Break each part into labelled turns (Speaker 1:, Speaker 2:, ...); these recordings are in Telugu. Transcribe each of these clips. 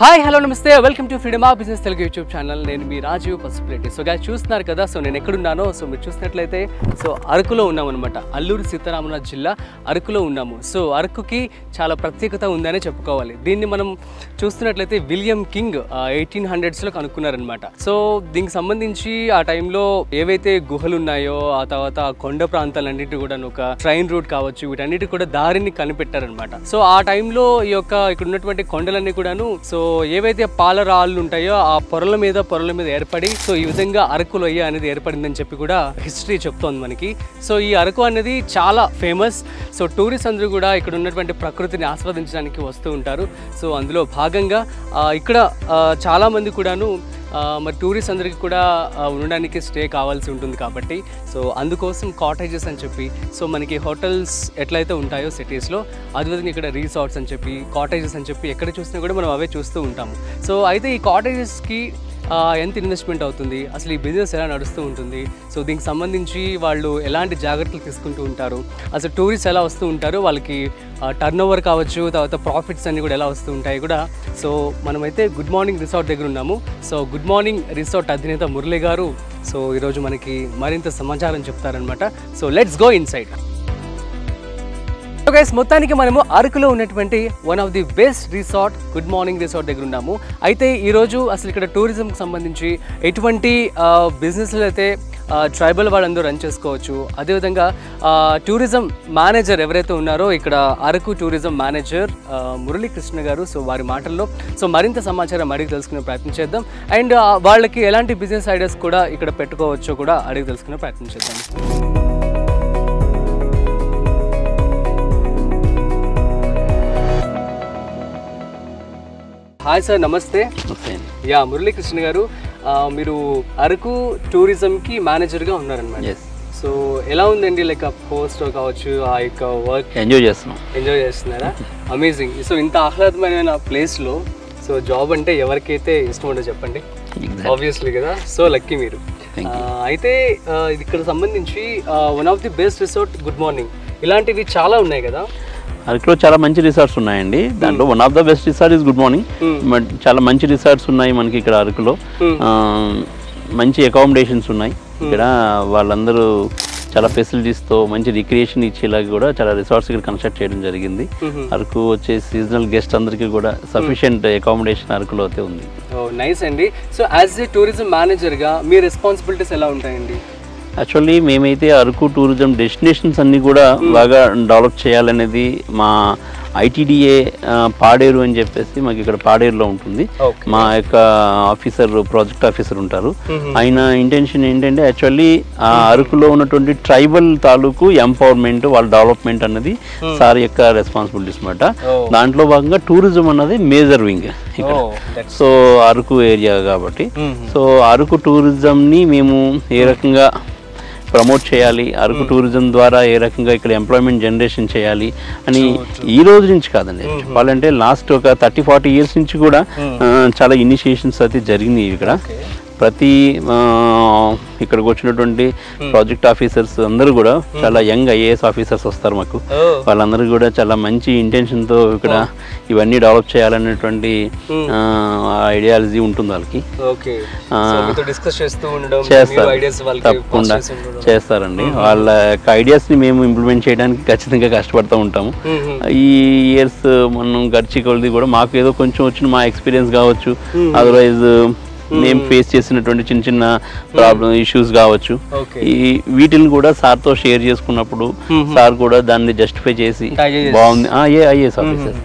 Speaker 1: హాయ్ హలో నమస్తే welcome to freedom of business Telugu YouTube channel. నేను మీ రాజీవ్ పసుపులేటి. సో గాయస్ చూస్తున్నారు కదా, సో నేను ఎక్కడున్నానో సో మీరు చూసినట్లయితే సో అరకులో ఉన్నామన్నమాట. అల్లూరి సీతారామరాజు జిల్లా అరకులో ఉన్నాము. సో అరకుకి చాలా ప్రత్యేకత ఉందనే చెప్పుకోవాలి. దీన్ని మనం చూస్తున్నట్లయితే విలియం కింగ్ 1800s కనుక్కున్నారనమాట. సో దీనికి సంబంధించి ఆ టైంలో ఏవైతే గుహలు ఉన్నాయో, ఆ తర్వాత కొండ ప్రాంతాలన్నిటి కూడా ఒక ట్రైన్ రూట్ కావచ్చు, వీటన్నిటి కూడా దారిని కనిపెట్టారనమాట. సో ఆ టైంలో ఈ యొక్క ఇక్కడ ఉన్నటువంటి కొండలన్నీ కూడాను సో ఏవైతే పాలరాళ్ళు ఉంటాయో ఆ పొరల మీద ఏర్పడి సో ఈ విధంగా అరకు లోయ అనేది ఏర్పడిందని చెప్పి కూడా హిస్టరీ చెప్తోంది మనకి. సో ఈ అరకు అనేది చాలా ఫేమస్. సో టూరిస్ట్ అందరూ కూడా ఇక్కడ ఉన్నటువంటి ప్రకృతిని ఆస్వాదించడానికి వస్తూ ఉంటారు. సో అందులో భాగంగా ఇక్కడ చాలా మంది కూడాను మరి టూరిస్ట్ అందరికీ కూడా ఉండడానికి స్టే కావాల్సి ఉంటుంది కాబట్టి సో అందుకోసం కాటేజెస్ అని చెప్పి సో మనకి హోటల్స్ ఎట్లయితే ఉంటాయో సిటీస్లో, అదేవిధంగా ఇక్కడ రిసార్ట్స్ అని చెప్పి కాటేజెస్ అని చెప్పి ఎక్కడ చూసినా కూడా మనం అవే చూస్తూ ఉంటాము. సో అయితే ఈ కాటేజెస్కి ఎంత ఇన్వెస్ట్మెంట్ అవుతుంది, అసలు ఈ బిజినెస్ ఎలా నడుస్తూ ఉంటుంది, సో దీనికి సంబంధించి వాళ్ళు ఎలాంటి జాగ్రత్తలు తీసుకుంటూ ఉంటారు, అసలు టూరిస్ట్ ఎలా వస్తూ ఉంటారు, వాళ్ళకి టర్న్ ఓవర్ కావచ్చు, తర్వాత ప్రాఫిట్స్ అన్నీ కూడా ఎలా వస్తూ ఉంటాయి కూడా. సో మనమైతే గుడ్ మార్నింగ్ రిసార్ట్ దగ్గర ఉన్నాము. సో గుడ్ మార్నింగ్ రిసార్ట్ అధినేత మురళి గారు సో ఈరోజు మనకి మరింత సమాచారం చెప్తారనమాట. So let's go inside. So guys మొత్తానికి మనము అరకులో ఉన్నటువంటి one of the best resort good morning resort దగ్గర ఉన్నాము. అయితే ఈరోజు అసలు ఇక్కడ టూరిజంకి సంబంధించి ఎటువంటి బిజినెస్లు అయితే ట్రైబల్ వాళ్ళందరూ రన్ చేసుకోవచ్చు, అదేవిధంగా టూరిజం మేనేజర్ ఎవరైతే ఉన్నారో ఇక్కడ అరకు టూరిజం మేనేజర్ మురళీకృష్ణ గారు, సో వారి మాటల్లో సో మరింత సమాచారం అడిగి తెలుసుకునే ప్రయత్నం చేద్దాం. అండ్ వాళ్ళకి ఎలాంటి బిజినెస్ ఐడియాస్ కూడా ఇక్కడ పెట్టుకోవచ్చో కూడా అడిగి తెలుసుకునే ప్రయత్నం చేద్దాం. హాయ్ సార్, నమస్తే. యా మురళీకృష్ణ గారు, మీరు అరకు టూరిజంకి మేనేజర్గా ఉన్నారనమాట. సో ఎలా ఉందండి లైక్ ఆ పోస్ట్ కావచ్చు, ఆ యొక్క వర్క్ ఎంజాయ్ చేస్తున్నారా? అమేజింగ్. సో ఇంత ఆహ్లాదమైన ప్లేస్లో సో జాబ్ అంటే ఎవరికైతే ఇష్టం ఉండో చెప్పండి, ఆబ్వియస్లీ కదా. సో లక్కీ మీరు. అయితే ఇక్కడ సంబంధించి one of the best resort good morning, ఇలాంటివి చాలా ఉన్నాయి కదా
Speaker 2: అరకులో. చాలా మంచి రిసార్ట్స్ ఉన్నాయండి. దాంట్లో one of the best resort is good morning. చాలా మంచి రిసార్ట్స్ ఉన్నాయి మనకి ఇక్కడ అరకులో. మంచి అకామిడేషన్స్ ఉన్నాయి ఇక్కడ. వాళ్ళందరూ చాలా ఫెసిలిటీస్తో మంచి రిక్రియేషన్ ఇచ్చేలాగా కూడా చాలా రిసార్ట్స్ ఇక్కడ కన్స్ట్రక్ట్ చేయడం జరిగింది. అరకు వచ్చే సీజనల్ గెస్ట్ అందరికీ కూడా సఫిషియంట్ అకామిడేషన్ అరకులో అయితే ఉంది.
Speaker 1: నైస్ అండి. సో యాజ్ ఏ టూరిజం మేనేజర్గా మీ రెస్పాన్సిబిలిటీస్ ఎలా ఉంటాయండి?
Speaker 2: యాక్చువల్లీ మేమైతే అరకు టూరిజం డెస్టినేషన్స్ అన్నీ కూడా బాగా డెవలప్ చేయాలనేది మా ఐటీడీఏ పాడేరు అని చెప్పేసి మాకు ఇక్కడ పాడేరులో ఉంటుంది. మా యొక్క ఆఫీసర్ ప్రాజెక్ట్ ఆఫీసర్ ఉంటారు. ఆయన ఇంటెన్షన్ ఏంటంటే యాక్చువల్లీ ఆ అరకులో ఉన్నటువంటి ట్రైబల్ తాలూకు ఎంపవర్మెంట్, వాళ్ళ డెవలప్మెంట్ అన్నది సార్ యొక్క రెస్పాన్సిబిలిటీస్ అన్నమాట. దాంట్లో భాగంగా టూరిజం అన్నది మేజర్ వింగ్ ఇక్కడ. సో అరకు ఏరియా కాబట్టి సో అరకు టూరిజంని మేము ఏ రకంగా ప్రమోట్ చేయాలి, అరకు టూరిజం ద్వారా ఏ రకంగా ఇక్కడ ఎంప్లాయ్మెంట్ జనరేషన్ చేయాలి అని ఈ రోజు నుంచి కాదండి, చెప్పాలంటే లాస్ట్ ఒక 30-40 years నుంచి కూడా చాలా ఇనిషియేషన్స్ అయితే జరిగినాయి ఇక్కడ. ప్రతి ఇక్కడికి వచ్చినటువంటి ప్రాజెక్ట్ ఆఫీసర్స్ అందరూ కూడా చాలా యంగ్ ఐఏఎస్ ఆఫీసర్స్ వస్తారు మాకు. వాళ్ళందరూ కూడా చాలా మంచి ఇంటెన్షన్తో ఇక్కడ ఇవన్నీ డెవలప్ చేయాలనేటువంటి ఐడియాలజీ ఉంటుంది వాళ్ళకి. తప్పకుండా చేస్తారండి. వాళ్ళ యొక్క ఐడియాస్ని మేము ఇంప్లిమెంట్ చేయడానికి ఖచ్చితంగా కష్టపడుతూ ఉంటాము. ఈ ఇయర్స్ మనం గడిచి కొలది కూడా మాకు ఏదో కొంచెం వచ్చిన మా ఎక్స్పీరియన్స్ కావచ్చు, అదర్వైజ్ మేము ఫేస్ చేసినటువంటి చిన్న చిన్న ప్రాబ్లమ్ ఇష్యూస్ కావచ్చు, ఈ వీటిని కూడా సార్తో షేర్ చేసుకున్నప్పుడు సార్ కూడా దాన్ని జస్టిఫై చేసి బాగుంది, ఐఏఎస్ ఆఫీసర్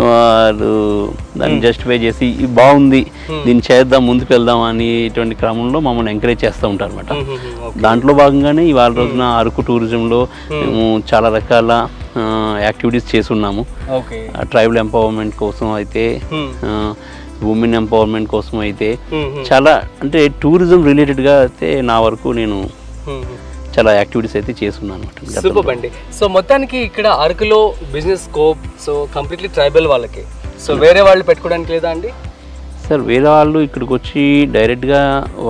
Speaker 2: వారు దాన్ని జస్టిఫై చేసి బాగుంది, దీన్ని చేద్దాం, ముందుకు వెళ్దాం అనేటువంటి క్రమంలో మమ్మల్ని ఎంకరేజ్ చేస్తూ ఉంటారు అనమాట. దాంట్లో భాగంగానే ఇవాళ రోజున అరకు టూరిజంలో మేము చాలా రకాల యాక్టివిటీస్ చేస్తున్నాము. ట్రైబల్ ఎంపవర్మెంట్ కోసం అయితే, ఉమెన్ ఎంపవర్మెంట్ కోసం అయితే, చాలా అంటే టూరిజం రిలేటెడ్గా అయితే నా వరకు నేను చాలా యాక్టివిటీస్ అయితే చేస్తున్నాను అనమాట.
Speaker 1: సూపర్ అండి. సో మొత్తానికి ఇక్కడ అరకులో business scope so completely tribal వాళ్ళకి, సో వేరే వాళ్ళు పెట్టుకోవడానికి లేదా అండి?
Speaker 2: సార్ వేరే వాళ్ళు ఇక్కడికి వచ్చి డైరెక్ట్గా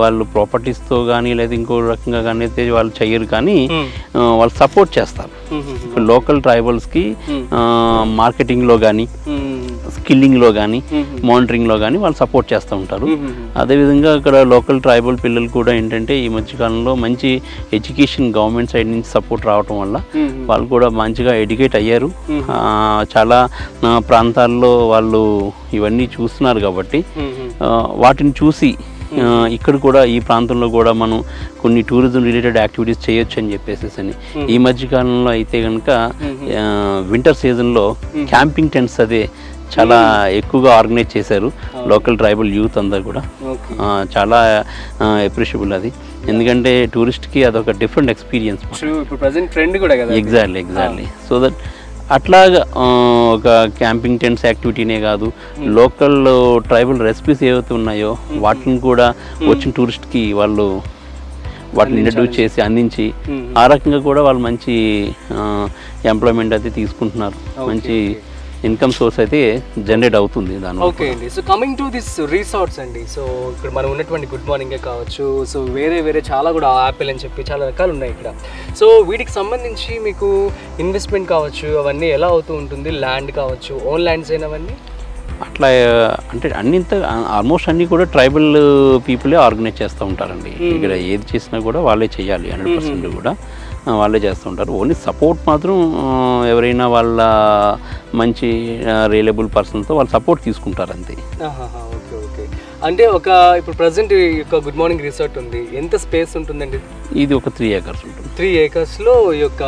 Speaker 2: వాళ్ళు ప్రాపర్టీస్తో కానీ లేదా ఇంకో రకంగా కానీ అయితే వాళ్ళు చెయ్యరు, కానీ వాళ్ళు సపోర్ట్ చేస్తారు లోకల్ ట్రైబల్స్కి మార్కెటింగ్లో కానీ స్కిల్లింగ్లో కానీ మానిటరింగ్లో కానీ వాళ్ళు సపోర్ట్ చేస్తూ ఉంటారు. అదేవిధంగా అక్కడ లోకల్ ట్రైబల్ పిల్లలు కూడా ఏంటంటే ఈ మధ్యకాలంలో మంచి ఎడ్యుకేషన్ గవర్నమెంట్ సైడ్ నుంచి సపోర్ట్ రావటం వల్ల వాళ్ళు కూడా మంచిగా ఎడ్యుకేట్ అయ్యారు. చాలా ప్రాంతాల్లో వాళ్ళు ఇవన్నీ చూస్తున్నారు కాబట్టి వాటిని చూసి ఇక్కడ కూడా ఈ ప్రాంతంలో కూడా మనం కొన్ని టూరిజం రిలేటెడ్ యాక్టివిటీస్ చేయొచ్చు అని చెప్పేసి అని ఈ మధ్యకాలంలో అయితే కనుక వింటర్ సీజన్లో క్యాంపింగ్ టెంట్స్ అదే చాలా ఎక్కువగా ఆర్గనైజ్ చేశారు లోకల్ ట్రైబల్ యూత్ అందరు కూడా. చాలా అప్రిషియబుల్ అది, ఎందుకంటే టూరిస్ట్కి అదొక different experience. Exactly. So that అట్లాగా ఒక క్యాంపింగ్ టెంట్స్ యాక్టివిటీనే కాదు, లోకల్ ట్రైబల్ రెసిపీస్ ఏవైతే ఉన్నాయో వాటిని కూడా వచ్చిన టూరిస్ట్కి వాళ్ళు వాటిని ఇంట్రడ్యూస్ చేసి అందించి ఆ రకంగా కూడా వాళ్ళు మంచి ఎంప్లాయ్మెంట్ అయితే తీసుకుంటున్నారు, మంచి ఇన్కమ్ సోర్స్ అయితే జనరేట్ అవుతుంది దాని.
Speaker 1: ఓకే అండి. So coming to this resorts అండి, సో ఇక్కడ మనం ఉన్నటువంటి గుడ్ మార్నింగే కావచ్చు, సో వేరే చాలా కూడా యాపిల్ అని చెప్పి చాలా రకాలు ఉన్నాయి ఇక్కడ. సో వీటికి సంబంధించి మీకు ఇన్వెస్ట్మెంట్ కావచ్చు అవన్నీ ఎలా అవుతూ ఉంటుంది, ల్యాండ్ కావచ్చు, ఓన్ ల్యాండ్స్ అయినవన్నీ
Speaker 2: అట్లా అంటే ఆల్మోస్ట్ అన్నీ కూడా ట్రైబల్ పీపులే ఆర్గనైజ్ చేస్తూ ఉంటారండి. ఇక్కడ ఏది చేసినా కూడా వాళ్ళే చేయాలి, 100% కూడా వాళ్ళే చేస్తూ ఉంటారు. ఓన్లీ సపోర్ట్ మాత్రం ఎవరైనా వాళ్ళ మంచి రియలబుల్ పర్సన్తో వాళ్ళు సపోర్ట్ తీసుకుంటారు అంతే.
Speaker 1: Okay okay. అంటే ఇప్పుడు ప్రజెంట్ ఈ గుడ్ మార్నింగ్ రిసార్ట్ ఉంది, ఎంత స్పేస్ ఉంటుందండి?
Speaker 2: ఇది ఒక 3 acres ఉంటుంది.
Speaker 1: 3 acresలో ఈ యొక్క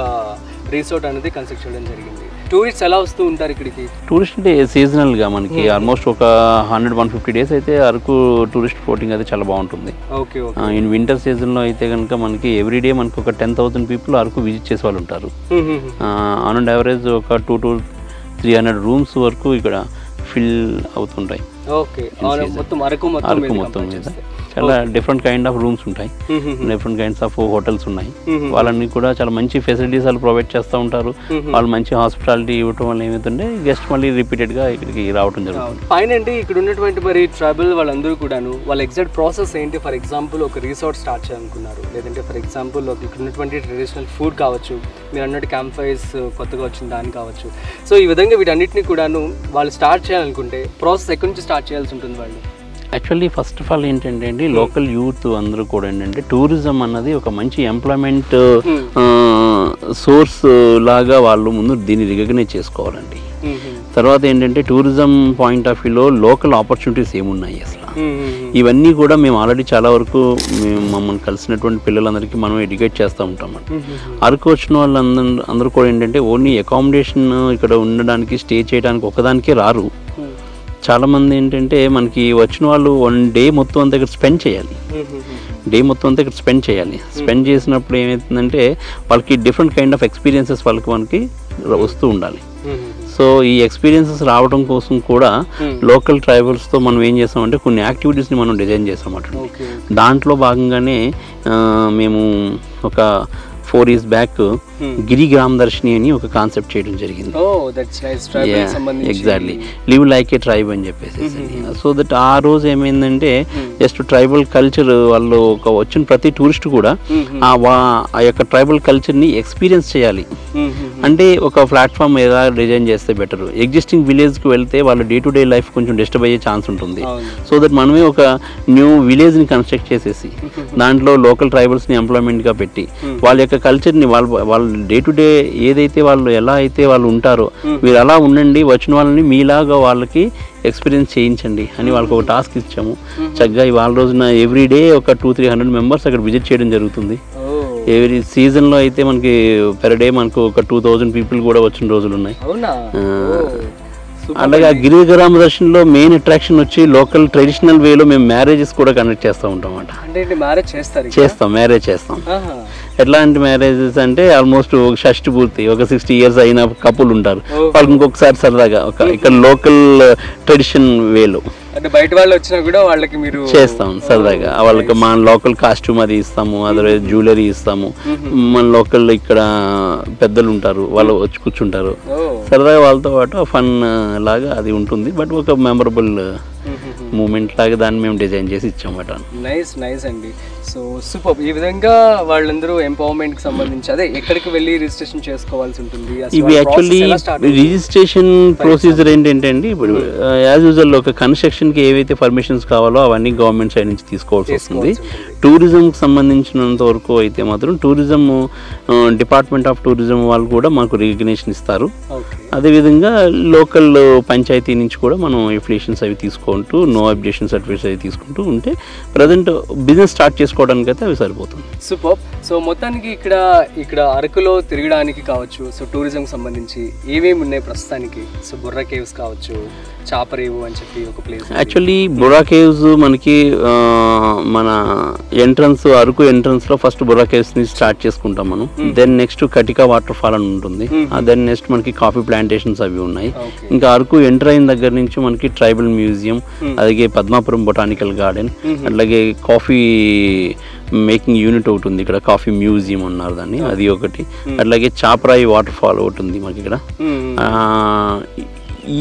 Speaker 1: రిసార్ట్ అనేది కన్స్ట్రక్ట్ చేయడం జరిగింది. టూరిస్ట్ ఎలా వస్తూ ఉంటారు ఇక్కడికి?
Speaker 2: టూరిస్ట్ అంటే సీజనల్గా మనకి ఆల్మోస్ట్ ఒక 100-150 days అయితే అరకు టూరిస్ట్ ఫ్లోటింగ్ అయితే చాలా బాగుంటుంది.
Speaker 1: ఓకే.
Speaker 2: ఇన్ వింటర్ సీజన్లో అయితే కనుక మనకి ఎవ్రీడే మనకి ఒక 10,000 people అరకు విజిట్ చేసే వాళ్ళు ఉంటారు. ఆన్ అండ్ యావరేజ్ ఒక 200 to 300 rooms వరకు ఇక్కడ ఫిల్ అవుతుంటాయి.
Speaker 1: ఓకే. అరకు మొత్తం మీద
Speaker 2: చాలా డిఫరెంట్ కైండ్ ఆఫ్ రూమ్స్ ఉంటాయి, డిఫరెంట్ కైండ్స్ ఆఫ్ హోటల్స్ ఉన్నాయి. వాళ్ళని కూడా చాలా మంచి ఫెసిలిటీస్ వాళ్ళు ప్రొవైడ్ చేస్తూ ఉంటారు. వాళ్ళు మంచి హాస్పిటాలిటీ ఇవ్వటం వల్ల ఏమవుతుంటే గెస్ట్ మళ్ళీ రిపీటెడ్గా ఇక్కడికి రావడం జరుగుతుంది.
Speaker 1: ఫైన్ అండి. ఇక్కడ ఉన్నటువంటి మరి ట్రైబల్ వాళ్ళందరూ కూడాను వాళ్ళ ఎగ్జాక్ట్ ప్రాసెస్ ఏంటి? ఫర్ ఎగ్జాంపుల్ ఒక రిసార్ట్ స్టార్ట్ చేయాలనుకున్నారు, లేదంటే ఫర్ ఎగ్జాంపుల్ ఇక్కడ ఉన్నటువంటి ట్రెడిషనల్ ఫుడ్ కావచ్చు, మీరు అన్నట్టు క్యాంప్ ఫైర్స్ కొత్తగా వచ్చిన దాని కావచ్చు. సో ఈ విధంగా వీటన్నిటిని కూడాను వాళ్ళు స్టార్ట్ చేయాలనుకుంటే ప్రాసెస్ ఎక్కడి నుంచి స్టార్ట్ చేయాల్సి ఉంటుంది వాళ్ళు?
Speaker 2: యాక్చువల్లీ ఫస్ట్ ఆఫ్ ఆల్ ఏంటంటే అండి, లోకల్ యూత్ అందరూ కూడా ఏంటంటే టూరిజం అన్నది ఒక మంచి ఎంప్లాయ్మెంట్ సోర్స్ లాగా వాళ్ళు ముందు దీన్ని రికగ్నైజ్ చేసుకోవాలండి. తర్వాత ఏంటంటే టూరిజం పాయింట్ ఆఫ్ వ్యూలో లోకల్ ఆపర్చునిటీస్ ఏమున్నాయి అసలు ఇవన్నీ కూడా మేము ఆల్రెడీ చాలా వరకు మమ్మల్ని కలిసినటువంటి పిల్లలందరికీ మనం ఎడ్యుకేట్ చేస్తూ ఉంటాం. అరకు వచ్చిన వాళ్ళందరూ కూడా ఏంటంటే ఓన్లీ అకామిడేషన్ ఇక్కడ ఉండడానికి స్టే చేయడానికి ఒకదానికే రారు. చాలామంది ఏంటంటే మనకి వచ్చిన వాళ్ళు 1 day మొత్తం అంతా ఇక్కడ స్పెండ్ చేయాలి. స్పెండ్ చేసినప్పుడు ఏమవుతుందంటే వాళ్ళకి డిఫరెంట్ కైండ్ ఆఫ్ ఎక్స్పీరియన్సెస్ మనకి వస్తూ ఉండాలి. సో ఈ ఎక్స్పీరియన్సెస్ రావడం కోసం కూడా లోకల్ ట్రైబల్స్తో మనం ఏం చేస్తామంటే కొన్ని యాక్టివిటీస్ని మనం డిజైన్ చేస్తామట. దాంట్లో భాగంగానే మేము ఒక 4 years బ్యాక్ గిరి గ్రామ దర్శిని అని ఒక కాన్సెప్ట్ చేయడం జరిగింది. ఎగ్జాక్ట్లీ, లివ్ లైక్ ఏ ట్రైబ్ అని చెప్పేసి. సో దట్ ఆ రోజు ఏమైందంటే జస్ట్ ట్రైబల్ కల్చర్ వాళ్ళు వచ్చిన ప్రతి టూరిస్ట్ కూడా ఆ యొక్క ట్రైబల్ కల్చర్ని ఎక్స్పీరియన్స్ చేయాలి. అంటే ఒక ప్లాట్ఫామ్ ఎలా డిజైన్ చేస్తే బెటర్, ఎగ్జిస్టింగ్ విలేజ్కి వెళ్తే వాళ్ళ డే టు డే లైఫ్ కొంచెం డిస్టర్బ్ అయ్యే ఛాన్స్ ఉంటుంది. సో దట్ మనమే ఒక న్యూ విలేజ్ని కన్స్ట్రక్ట్ చేసేసి దాంట్లో లోకల్ ట్రైబల్స్ని ఎంప్లాయ్మెంట్గా పెట్టి వాళ్ళ యొక్క కల్చర్ని వాళ్ళ డే టు డే ఏదైతే వాళ్ళు ఎలా అయితే వాళ్ళు ఉంటారో మీరు అలా ఉండండి, వచ్చిన వాళ్ళని మీలాగా వాళ్ళకి ఎక్స్పీరియన్స్ చేయించండి అని వాళ్ళకి ఒక టాస్క్ ఇచ్చాము. చక్కగా ఇవాళ రోజున ఎవ్రీడే ఒక 200-300 members అక్కడ విజిట్ చేయడం జరుగుతుంది. ఎవరీ సీజన్లో అయితే మనకి పెర్ డే మనకు ఒక 2000 people కూడా వచ్చిన రోజులు ఉన్నాయి. అలాగే ఆ గిరి గ్రామ దర్శనంలో మెయిన్ అట్రాక్షన్ వచ్చి లోకల్ ట్రెడిషనల్ వేలో మేము మ్యారేజెస్ కూడా కండక్ట్ చేస్తూ ఉంటాం అన్నమాట. మ్యారేజ్ చేస్తాం. ఎట్లాంటి మ్యారేజెస్ అంటే ఆల్మోస్ట్ ఒక షష్టి పూర్తి ఒక 60 years అయిన కపుల్ ఉంటారు, వాళ్ళకి ఇంకొకసారి సరదాగా ఇక్కడ లోకల్ ట్రెడిషన్ వేలో
Speaker 1: అంటే బయట వాళ్ళు వచ్చినా కూడా వాళ్ళకి మీరు
Speaker 2: చేస్తాం సరదాగా. వాళ్ళకి మన లోకల్ కాస్ట్యూమ్ అది ఇస్తాము, అదర్వైజ్ జ్యువెలరీ ఇస్తాము. మన లోకల్ ఇక్కడ పెద్దలు ఉంటారు, వాళ్ళు వచ్చి కూర్చుంటారు, సరదాగా వాళ్ళతో పాటు ఫన్ లాగా అది ఉంటుంది. బట్ ఒక మెమరబుల్ మూమెంట్ లాగా దాన్ని మేము డిజైన్ చేసి ఇచ్చామట.
Speaker 1: నైస్ అండి. So super. ఈ విధంగా వాళ్ళందరూ ఎంపవర్మెంట్ కి సంబంధించి అదే ఎక్కడికి వెళ్ళి రిజిస్ట్రేషన్ చేసుకోవాల్సి ఉంటుంది?
Speaker 2: ఇవి యాక్చువల్లీ రిజిస్ట్రేషన్ ప్రొసీజర్ ఏంటంటే అండి, ఇప్పుడు యాజ్ యూజువల్ ఒక కన్స్ట్రక్షన్కి ఏవైతే పర్మిషన్స్ కావాలో అవన్నీ గవర్నమెంట్ సైడ్ నుంచి తీసుకోవాల్సి వస్తుంది. టూరిజంకి సంబంధించినంత వరకు అయితే మాత్రం టూరిజం డిపార్ట్మెంట్ ఆఫ్ టూరిజం వాళ్ళు కూడా మాకు రికగ్నిషన్ ఇస్తారు. అదేవిధంగా లోకల్ పంచాయతీ నుంచి కూడా మనం ఎఫిలియేషన్స్ అవి తీసుకుంటూ నో అబ్జెక్షన్ సర్టిఫికేట్స్ అవి తీసుకుంటూ ఉంటే ప్రజెంట్ బిజినెస్ స్టార్ట్ చేసుకోవడానికి అయితే అవి సరిపోతుంది.
Speaker 1: సూపర్. సో మొత్తానికి ఇక్కడ అరకులో తిరగడానికి కావచ్చు, సో టూరిజంకి సంబంధించి ఏమేమి ఉన్నాయి ప్రస్తుతానికి? సో బుర్రా కేవ్స్ కావచ్చు, చాపరేవు అని చెప్పి ఒక ప్లేస్.
Speaker 2: యాక్చువల్లీ బుర్రా కేవ్స్ మనకి మన ఎంట్రన్స్ అరకు ఎంట్రన్స్ లో ఫస్ట్ బుర్రా కేవ్స్ ని స్టార్ట్ చేసుకుంటాం మనం. Then next Katika waterfall అని ఉంటుంది. దెన్ నెక్స్ట్ మనకి కాఫీ ప్లాంటేషన్స్ అవి ఉన్నాయి. ఇంకా అరకు ఎంటర్ అయిన దగ్గర నుంచి మనకి ట్రైబల్ మ్యూజియం, అలాగే పద్మాపురం బొటానికల్ గార్డెన్, అట్లాగే కాఫీ మేకింగ్ యూనిట్ ఒకటి ఉంది ఇక్కడ, కాఫీ మ్యూజియం ఉన్నారు దాన్ని, అది ఒకటి. అట్లాగే చాపరాయి వాటర్ ఫాల్ ఒకటి ఉంది మనకి ఇక్కడ.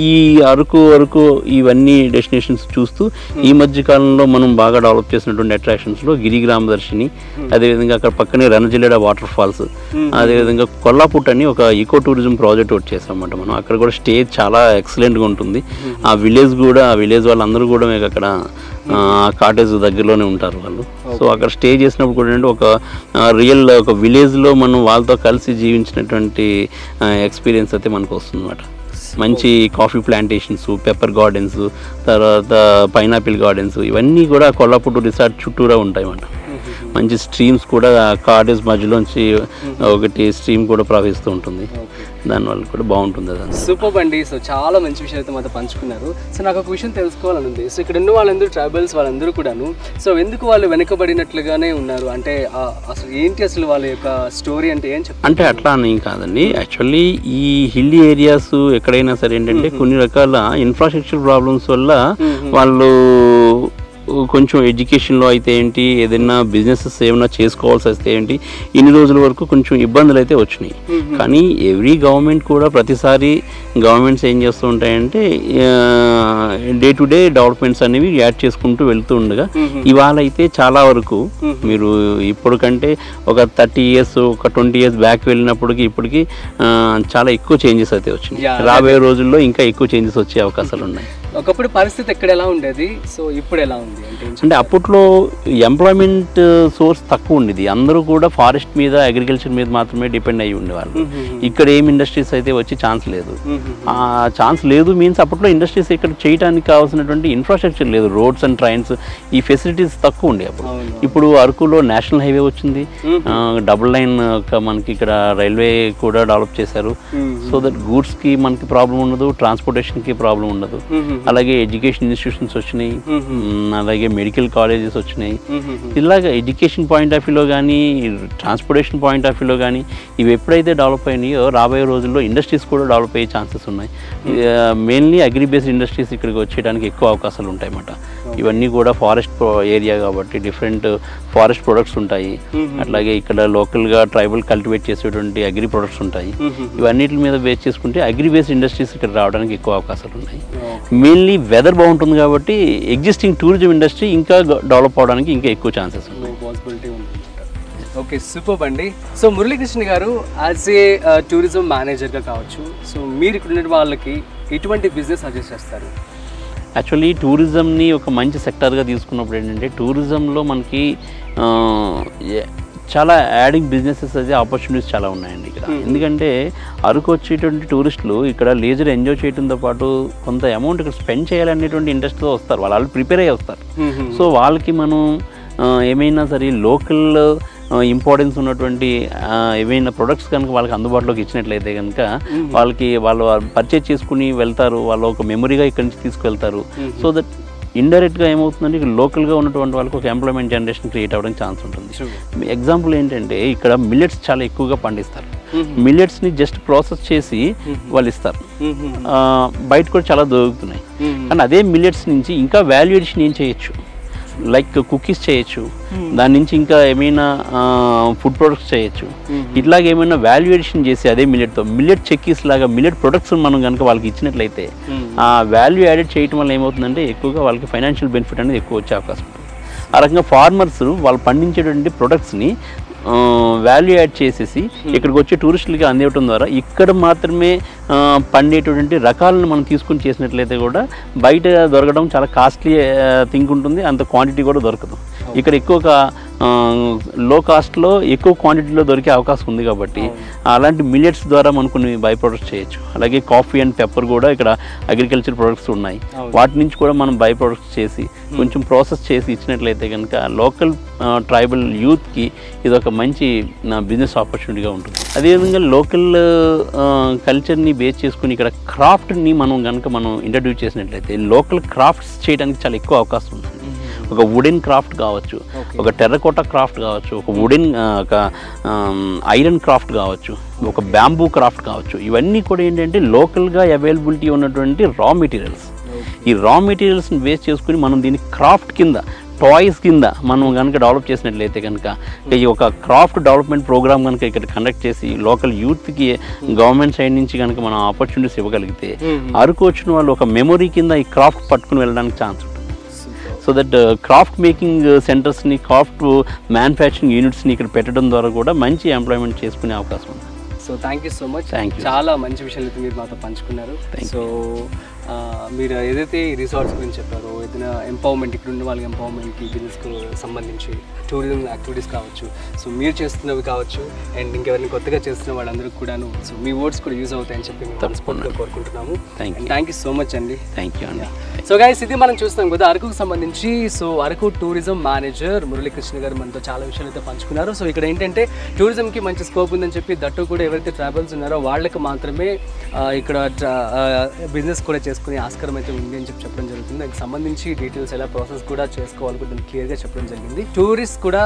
Speaker 2: ఈ అరకు ఇవన్నీ డెస్టినేషన్స్ చూస్తూ ఈ మధ్య కాలంలో మనం బాగా డెవలప్ చేసినటువంటి అట్రాక్షన్స్లో గిరిగ్రామ దర్శిని, అదేవిధంగా అక్కడ పక్కనే రణజిల్లెడ వాటర్ ఫాల్స్, అదేవిధంగా కొల్లాపుట్ అని ఒక ఈకో టూరిజం ప్రాజెక్ట్ ఒకటి చేసామన్నమాట మనం. అక్కడ కూడా స్టే చాలా ఎక్సలెంట్గా ఉంటుంది. ఆ విలేజ్ వాళ్ళందరూ కూడా మీకు అక్కడ కాటేజ్ దగ్గరలోనే ఉంటారు వాళ్ళు. సో అక్కడ స్టే చేసినప్పుడు కూడా ఏంటంటే ఒక రియల్ ఒక విలేజ్లో మనం వాళ్ళతో కలిసి జీవించినటువంటి ఎక్స్పీరియన్స్ అయితే మనకు వస్తుంది అన్నమాట. మంచి కాఫీ ప్లాంటేషన్స్, పెప్పర్ గార్డెన్స్, తర్వాత పైనాపిల్ గార్డెన్స్, ఇవన్నీ కూడా కొల్లాపూర్ రిసార్ట్ చుట్టూరా ఉంటాయి అన్నమాట. మంచి స్ట్రీమ్స్ కూడా కాటేజ్ మధ్యలోంచి ఒకటి స్ట్రీమ్ కూడా ప్రవహిస్తూ ఉంటుంది. దానివల్ల కూడా బాగుంటుంది అదంతా.
Speaker 1: సూపర్ అండి. సో చాలా మంచి విషయం అయితే మాతో పంచుకున్నారు. సో నాకు ఒక విషయం తెలుసుకోవాలని ఉంది. సో ఇక్కడ ఉన్న వాళ్ళందరూ ట్రైబల్స్ వాళ్ళందరూ కూడాను సో ఎందుకు వాళ్ళు వెనుకబడినట్లుగానే ఉన్నారు? అంటే అసలు ఏంటి అసలు వాళ్ళ యొక్క స్టోరీ అంటే ఏం చెప్తారు?
Speaker 2: అంటే అట్లా అని కాదండి. యాక్చువల్లీ ఈ హిల్లీ ఏరియాస్ ఎక్కడైనా సరే ఏంటంటే కొన్ని రకాల ఇన్ఫ్రాస్ట్రక్చర్ ప్రాబ్లమ్స్ వల్ల వాళ్ళు కొంచెం ఎడ్యుకేషన్లో అయితే ఏంటి, ఏదైనా బిజినెసెస్ ఏమైనా చేసుకోవాల్సి వస్తే ఏంటి, ఇన్ని రోజుల వరకు కొంచెం ఇబ్బందులు అయితే వచ్చినాయి. కానీ ఎవ్రీ గవర్నమెంట్ కూడా ప్రతిసారి గవర్నమెంట్స్ ఏం చేస్తూ ఉంటాయంటే డే టు డే డెవలప్మెంట్స్ అనేవి యాడ్ చేసుకుంటూ వెళ్తూ ఉండగా ఇవాళ అయితే చాలా వరకు మీరు ఇప్పుడు కంటే ఒక 30 years ఒక 20 years బ్యాక్ వెళ్ళినప్పటికి ఇప్పటికి చాలా ఎక్కువ చేంజెస్ అయితే వచ్చినాయి. రాబోయే రోజుల్లో ఇంకా ఎక్కువ చేంజెస్ వచ్చే అవకాశాలు ఉన్నాయి.
Speaker 1: ఒకప్పుడు పరిస్థితి ఎక్కడ ఎలా ఉండేది, సో ఇప్పుడు ఎలా ఉంది
Speaker 2: అంటే అప్పట్లో ఎంప్లాయ్మెంట్ సోర్స్ తక్కువ ఉండేది. అందరూ కూడా ఫారెస్ట్ మీద, అగ్రికల్చర్ మీద మాత్రమే డిపెండ్ అయ్యి ఉండేవాళ్ళు. ఇక్కడ ఏం ఇండస్ట్రీస్ అయితే వచ్చి ఛాన్స్ లేదు. ఆ ఛాన్స్ లేదు మీన్స్ అప్పట్లో ఇండస్ట్రీస్ ఇక్కడ చేయడానికి కావాల్సినటువంటి ఇన్ఫ్రాస్ట్రక్చర్ లేదు. రోడ్స్ అండ్ ట్రైన్స్ ఈ ఫెసిలిటీస్ తక్కువ ఉండే అప్పుడు. ఇప్పుడు అరకులో నేషనల్ హైవే వచ్చింది, డబుల్ లైన్ మనకి ఇక్కడ రైల్వే కూడా డెవలప్ చేశారు. సో దట్ గూడ్స్కి మనకి ప్రాబ్లం ఉండదు, ట్రాన్స్పోర్టేషన్కి ప్రాబ్లం ఉండదు. అలాగే ఎడ్యుకేషన్ ఇన్స్టిట్యూషన్స్ వచ్చినాయి, అలాగే మెడికల్ కాలేజెస్ వచ్చినాయి. ఇలాగ ఎడ్యుకేషన్ పాయింట్ ఆఫ్ వ్యూలో కానీ, ట్రాన్స్పోర్టేషన్ పాయింట్ ఆఫ్ వ్యూలో కానీ ఇవి ఎప్పుడైతే డెవలప్ అయినాయో రాబోయే రోజుల్లో ఇండస్ట్రీస్ కూడా డెవలప్ అయ్యే ఛాన్సెస్ ఉన్నాయి. మెయిన్లీ అగ్రి బేస్డ్ ఇండస్ట్రీస్ ఇక్కడికి వచ్చేయడానికి ఎక్కువ అవకాశాలు ఉంటాయి అన్నమాట. ఇవన్నీ కూడా ఫారెస్ట్ ఏరియా కాబట్టి డిఫరెంట్ ఫారెస్ట్ ప్రొడక్ట్స్ ఉంటాయి. అట్లాగే ఇక్కడ లోకల్గా ట్రైబల్ కల్టివేట్ చేసేటువంటి అగ్రి ప్రొడక్ట్స్ ఉంటాయి. ఇవన్నిటి మీద బేస్ చేసుకుంటే అగ్రి బేస్డ్ ఇండస్ట్రీస్ ఇక్కడ రావడానికి ఎక్కువ అవకాశాలు ఉన్నాయి. మెయిన్లీ వెదర్ బాగుంటుంది కాబట్టి ఎగ్జిస్టింగ్ టూరిజం ఇండస్ట్రీ ఇంకా డెవలప్ అవడానికి ఇంకా ఎక్కువ ఛాన్సెస్ ఉన్నాయి.
Speaker 1: పాసిబిలిటీ ఉంది. ఓకే, సూపర్ అండి. సో మురళీకృష్ణ గారు యాజ్ ఏ టూరిజం మేనేజర్గా కావచ్చు, సో మీరు ఇక్కడ ఉన్న వాళ్ళకి ఎటువంటి బిజినెస్ సజెస్ట్ చేస్తారు?
Speaker 2: యాక్చువల్లీ టూరిజంని ఒక మంచి సెక్టర్గా తీసుకున్నప్పుడు ఏంటంటే టూరిజంలో మనకి చాలా యాడింగ్ బిజినెసెస్ అయితే ఆపర్చునిటీస్ చాలా ఉన్నాయండి ఇక్కడ. ఎందుకంటే అరకు వచ్చేటువంటి టూరిస్టులు ఇక్కడ లేజర్ ఎంజాయ్ చేయడంతో పాటు కొంత అమౌంట్ ఇక్కడ స్పెండ్ చేయాలనేటువంటి ఇంట్రెస్ట్తో వస్తారు. వాళ్ళు ప్రిపేర్ అయ్యి వస్తారు. సో వాళ్ళకి మనం ఏమైనా సరే లోకల్ ఇంపార్టెన్స్ ఉన్నటువంటి ఏమైనా ప్రొడక్ట్స్ కనుక వాళ్ళకి అందుబాటులోకి ఇచ్చినట్లయితే కనుక వాళ్ళు పర్చేజ్ చేసుకుని వెళ్తారు, వాళ్ళు ఒక మెమరీగా ఇక్కడి నుంచి తీసుకువెళ్తారు. సో దట్ ఇండైరెక్ట్గా ఏమవుతుందంటే ఇక్కడ లోకల్గా ఉన్నటువంటి వాళ్ళకి ఒక ఎంప్లాయ్మెంట్ జనరేషన్ క్రియేట్ అవ్వడానికి ఛాన్స్ ఉంటుంది. ఎగ్జాంపుల్ ఏంటంటే ఇక్కడ మిల్లెట్స్ చాలా ఎక్కువగా పండిస్తారు. మిల్లెట్స్ని జస్ట్ ప్రాసెస్ చేసి వాళ్ళు ఇస్తారు. బయట కూడా చాలా దొరుకుతున్నాయి. కానీ అదే మిల్లెట్స్ నుంచి ఇంకా వాల్యూ ఎడిషన్ ఏం చేయొచ్చు, లైక్ కుకీస్ చేయొచ్చు, దాని నుంచి ఇంకా ఏమైనా ఫుడ్ ప్రొడక్ట్స్ చేయొచ్చు. ఇట్లాగే ఏమైనా వాల్యూ ఎడిషన్ చేసి అదే మిల్లెట్ చెక్కీస్ లాగా మిల్లెట్ ప్రొడక్ట్స్ మనం కనుక వాళ్ళకి ఇచ్చినట్లయితే ఆ వాల్యూ యాడెడ్ చేయడం వల్ల ఏమవుతుందంటే ఎక్కువగా వాళ్ళకి ఫైనాన్షియల్ బెనిఫిట్ అనేది ఎక్కువ వచ్చే అవకాశం ఉంటుంది. ఆ రకంగా ఫార్మర్స్ వాళ్ళు పండించేటువంటి ప్రొడక్ట్స్ని వాల్యూ యాడ్ చేసేసి ఇక్కడికి వచ్చే టూరిస్టులకి అందివ్వడం ద్వారా ఇక్కడ మాత్రమే పండేటువంటి రకాలను మనం తీసుకుని చేసినట్లయితే కూడా బయట దొరకడం చాలా కాస్ట్లీ థింగ్ ఉంటుంది, అంత క్వాంటిటీ కూడా దొరకదు. ఇక్కడ ఎక్కువగా లో కాస్ట్లో ఎక్కువ క్వాంటిటీలో దొరికే అవకాశం ఉంది కాబట్టి అలాంటి మిల్లెట్స్ ద్వారా మనం కొన్ని బై ప్రొడక్ట్స్ చేయొచ్చు. అలాగే కాఫీ అండ్ పెప్పర్ కూడా ఇక్కడ అగ్రికల్చర్ ప్రొడక్ట్స్ ఉన్నాయి, వాటి నుంచి కూడా మనం బై ప్రొడక్ట్స్ చేసి కొంచెం ప్రాసెస్ చేసి ఇచ్చినట్లయితే కనుక లోకల్ ట్రైబల్ యూత్కి ఇది ఒక మంచి బిజినెస్ ఆపర్చునిటీగా ఉంటుంది. అదేవిధంగా లోకల్ కల్చర్ని బేస్ చేసుకుని ఇక్కడ క్రాఫ్ట్ని మనం ఇంట్రడ్యూస్ చేసినట్లయితే లోకల్ క్రాఫ్ట్స్ చేయడానికి చాలా ఎక్కువ అవకాశం ఉంది. ఒక వుడెన్ క్రాఫ్ట్ కావచ్చు, ఒక టెర్రకోటా క్రాఫ్ట్ కావచ్చు, ఒక వుడెన్ ఒక ఐరన్ క్రాఫ్ట్ కావచ్చు, ఒక బ్యాంబూ క్రాఫ్ట్ కావచ్చు. ఇవన్నీ కూడా ఏంటంటే లోకల్గా అవైలబిలిటీ ఉన్నటువంటి రా మెటీరియల్స్. ఈ రా మెటీరియల్స్ని బేస్ చేసుకుని మనం దీన్ని క్రాఫ్ట్ కింద, టాయ్స్ కింద మనం కనుక డెవలప్ చేసినట్లయితే కనుక ఈ ఒక క్రాఫ్ట్ డెవలప్మెంట్ ప్రోగ్రామ్ కనుక ఇక్కడ కండక్ట్ చేసి లోకల్ యూత్కి గవర్నమెంట్ సైడ్ నుంచి కనుక మనం ఆపర్చునిటీస్ ఇవ్వగలిగితే అరకు వచ్చిన వాళ్ళు ఒక మెమొరీ కింద ఈ క్రాఫ్ట్ పట్టుకుని వెళ్ళడానికి ఛాన్స్ ఉంటుంది. సో దట్ క్రాఫ్ట్ మేకింగ్ సెంటర్స్ని, క్రాఫ్ట్ మ్యానుఫ్యాక్చరింగ్ యూనిట్స్ని ఇక్కడ పెట్టడం ద్వారా కూడా మంచి ఎంప్లాయ్మెంట్ చేసుకునే అవకాశం ఉంది.
Speaker 1: So thank you so much,
Speaker 2: thank you.
Speaker 1: చాలా మంచి విషయాలు అయితే మీరు మాతో పంచుకున్నారు. సో మీరు ఏదైతే ఈ రిసార్ట్స్ గురించి చెప్పారో, ఏదైనా ఎంపవర్మెంట్, ఇక్కడ ఉన్న వాళ్ళకి ఎంపవర్మెంట్కి, బిజినెస్కు సంబంధించి టూరిజం యాక్టివిటీస్ కావచ్చు, సో మీరు చేస్తున్నవి కావచ్చు, అండ్ ఇంకెవరిని కొత్తగా చేస్తున్న వాళ్ళందరికీ కూడాను సో మీ వర్డ్స్ కూడా యూజ్ అవుతాయని చెప్పి మేము మనస్ఫూర్తిగా కోరుకుంటున్నాము. థ్యాంక్ యూ సో మచ్ అండి.
Speaker 2: థ్యాంక్ యూ అండి.
Speaker 1: సో గైస్, ఇది మనం చూస్తున్నాం కదా అరకుకు సంబంధించి. So Araku tourism manager Muralikrishna గారు మనతో చాలా విషయాలు అయితే పంచుకున్నారు. సో ఇక్కడ ఏంటంటే టూరిజంకి మంచి స్కోప్ ఉందని చెప్పి, దట్టు కూడా ఎవరైతే ట్రావెల్స్ ఉన్నారో వాళ్ళకి మాత్రమే ఇక్కడ బిజినెస్ కూడా చేసుకునే ఆస్కారం అయితే ఉంది అని చెప్పడం జరుగుతుంది. దానికి సంబంధించి డీటెయిల్స్ ఎలా ప్రాసెస్ కూడా చేసుకోవాలి కూడా దాన్ని క్లియర్గా చెప్పడం జరిగింది. టూరిస్ట్ కూడా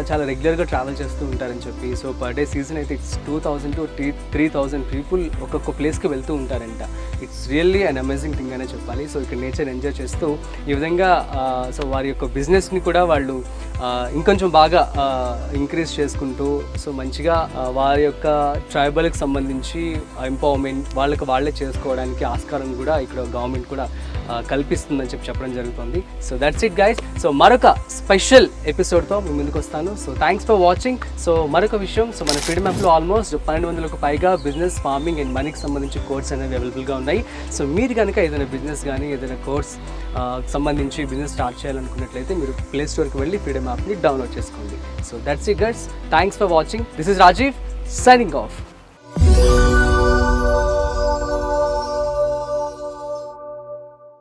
Speaker 1: చాలా రెగ్యులర్గా ట్రావెల్ చేస్తూ ఉంటారని చెప్పి, సో పర్ డే సీజన్ అయితే 2000 to 3000 పీపుల్ ఒక్కొక్క ప్లేస్కి వెళ్తూ ఉంటారంట. It's really an amazing thing అనే చెప్పాలి. సో ఇక్కడ నేచర్ ఎంజాయ్ చేస్తూ ఈ విధంగా సో వారి యొక్క బిజినెస్ని కూడా వాళ్ళు ఇంకొంచెం బాగా ఇంక్రీజ్ చేసుకుంటూ సో మంచిగా వారి యొక్క ట్రైబల్కి సంబంధించి ఎంపవర్మెంట్ వాళ్ళే చేసుకోవడానికి ఆస్కారం కూడా ఇక్కడ గవర్నమెంట్ కూడా కల్పిస్తుందని చెప్పడం జరుగుతుంది. So that's it guys. So మరొక స్పెషల్ ఎపిసోడ్తో మీ ముందుకు వస్తాను. So thanks for watching. So మరొక విషయం, సో మన ఫ్రీడమ్ యాప్లో ఆల్మోస్ట్ 1200కు పైగా బిజినెస్, ఫార్మింగ్ అండ్ మనీకి సంబంధించి కోర్స్ అనేవి అవైలబుల్గా ఉన్నాయి. సో మీరు కనుక ఏదైనా బిజినెస్ కానీ ఏదైనా కోర్స్ సంబంధించి బిజినెస్ స్టార్ట్ చేయాలనుకున్నట్లయితే మీరు ప్లే స్టోర్కి వెళ్ళి ఫ్రీడమ్ యాప్ని డౌన్లోడ్ చేసుకోండి. So that's it guys. Thanks for watching. This is Rajiv signing of.